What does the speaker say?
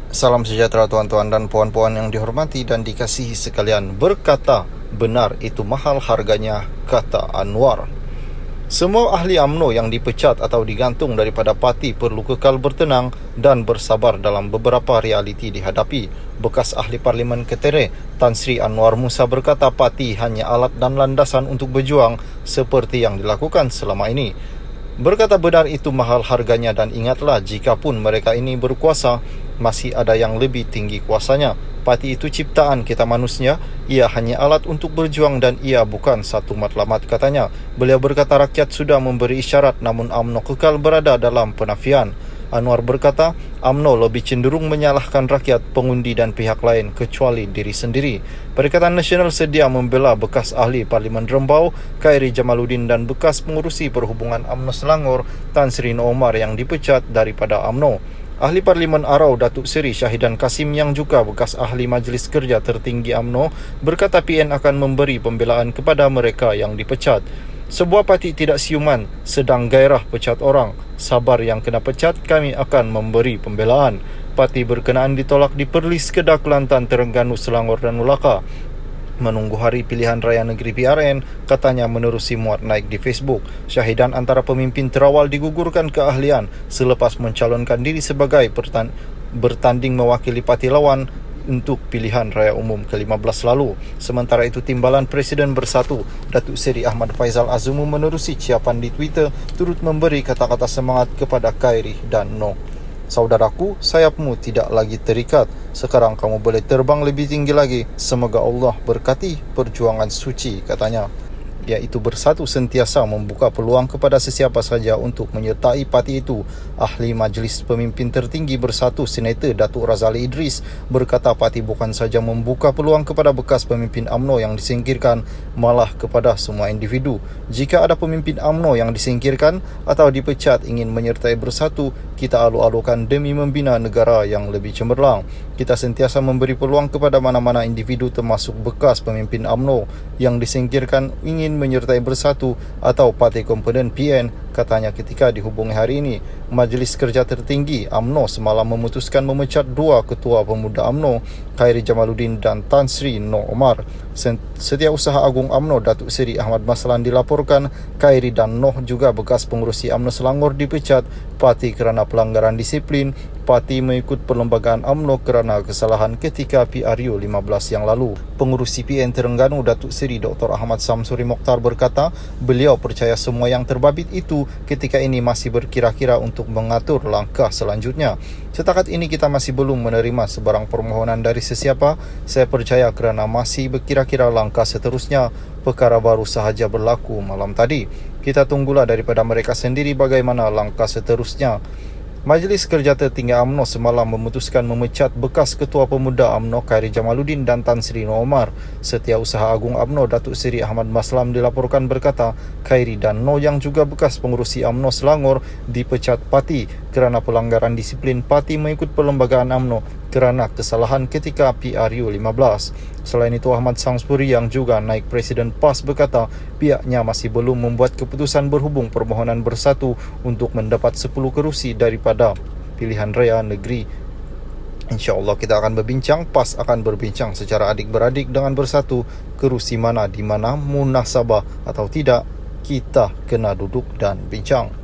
Salam sejahtera tuan-tuan dan puan-puan yang dihormati dan dikasihi sekalian. Berkata benar itu mahal harganya, kata Anwar. Semua ahli UMNO yang dipecat atau digantung daripada parti perlu kekal bertenang dan bersabar dalam beberapa realiti dihadapi. Bekas ahli Parlimen Ketere, Tan Sri Anwar Musa berkata parti hanya alat dan landasan untuk berjuang seperti yang dilakukan selama ini. Berkata benar itu mahal harganya dan ingatlah jikapun mereka ini berkuasa, masih ada yang lebih tinggi kuasanya. Parti itu ciptaan kita manusia, ia hanya alat untuk berjuang dan ia bukan satu matlamat, katanya. Beliau berkata rakyat sudah memberi isyarat namun UMNO kekal berada dalam penafian. Anwar berkata, UMNO lebih cenderung menyalahkan rakyat, pengundi dan pihak lain kecuali diri sendiri. Perikatan Nasional sedia membela bekas ahli Parlimen Rembau, Khairi Jamaluddin dan bekas pengurusi perhubungan UMNO Selangor, Tan Sri Noh Omar yang dipecat daripada UMNO. Ahli Parlimen Arau Datuk Seri Syahidan Kasim yang juga bekas ahli Majlis Kerja Tertinggi UMNO berkata PN akan memberi pembelaan kepada mereka yang dipecat. Sebuah parti tidak siuman sedang gairah pecat orang. Sabar yang kena pecat, kami akan memberi pembelaan. Parti berkenaan ditolak di Perlis, Kedah, Kelantan, Terengganu, Selangor dan Melaka. Menunggu hari pilihan raya negeri PRN, katanya menerusi muat naik di Facebook. Syahidan antara pemimpin terawal digugurkan keahlian selepas mencalonkan diri sebagai bertanding mewakili parti lawan untuk pilihan raya umum ke-15 lalu. Sementara itu, Timbalan Presiden Bersatu, Datuk Seri Ahmad Faizal Azumu menerusi ciapan di Twitter turut memberi kata-kata semangat kepada Khairi dan Noh. Saudaraku, sayapmu tidak lagi terikat. Sekarang kamu boleh terbang lebih tinggi lagi. Semoga Allah berkati perjuangan suci, katanya. Iaitu Bersatu sentiasa membuka peluang kepada sesiapa saja untuk menyertai parti itu. Ahli Majlis Pemimpin Tertinggi Bersatu, Senator Datuk Razali Idris berkata parti bukan saja membuka peluang kepada bekas pemimpin UMNO yang disingkirkan, malah kepada semua individu. Jika ada pemimpin UMNO yang disingkirkan atau dipecat ingin menyertai Bersatu, kita alu-alukan demi membina negara yang lebih cemerlang. Kita sentiasa memberi peluang kepada mana-mana individu termasuk bekas pemimpin UMNO yang disingkirkan ingin menyertai Bersatu atau parti komponen PN, katanya ketika dihubungi hari ini. Majlis Kerja Tertinggi UMNO semalam memutuskan memecat dua ketua pemuda UMNO, Khairi Jamaluddin dan Tan Sri Noh Omar. Setiausaha Agung UMNO Datuk Seri Ahmad Maslan dilaporkan Khairi dan Noh juga bekas pengurusi UMNO Selangor dipecat parti kerana pelanggaran disiplin. Parti mengikut perlembagaan UMNO kerana kesalahan ketika PRU 15 yang lalu. Pengurusi PN Terengganu Datuk Seri Dr. Ahmad Samsuri Mokhtar berkata beliau percaya semua yang terbabit itu ketika ini masih berkira-kira untuk mengatur langkah selanjutnya. Setakat ini kita masih belum menerima sebarang permohonan dari sesiapa. Saya percaya kerana masih berkira-kira langkah seterusnya, perkara baru sahaja berlaku malam tadi. Kita tunggulah daripada mereka sendiri bagaimana langkah seterusnya. Majlis Kerja Tertinggi UMNO semalam memutuskan memecat bekas Ketua Pemuda UMNO Khairi Jamaluddin dan Tan Sri Noh Omar. Setiausaha Agung UMNO Datuk Seri Ahmad Maslan dilaporkan berkata Khairi dan Noh yang juga bekas pengurusi UMNO Selangor dipecat parti kerana pelanggaran disiplin parti mengikut perlembagaan UMNO kerana kesalahan ketika PRU 15. Selain itu, Ahmad Samsuri yang juga naik Presiden PAS berkata pihaknya masih belum membuat keputusan berhubung permohonan Bersatu untuk mendapat 10 kerusi daripada pilihan raya negeri. InsyaAllah kita akan berbincang, PAS akan berbincang secara adik-beradik dengan Bersatu kerusi mana di mana munasabah atau tidak, kita kena duduk dan bincang.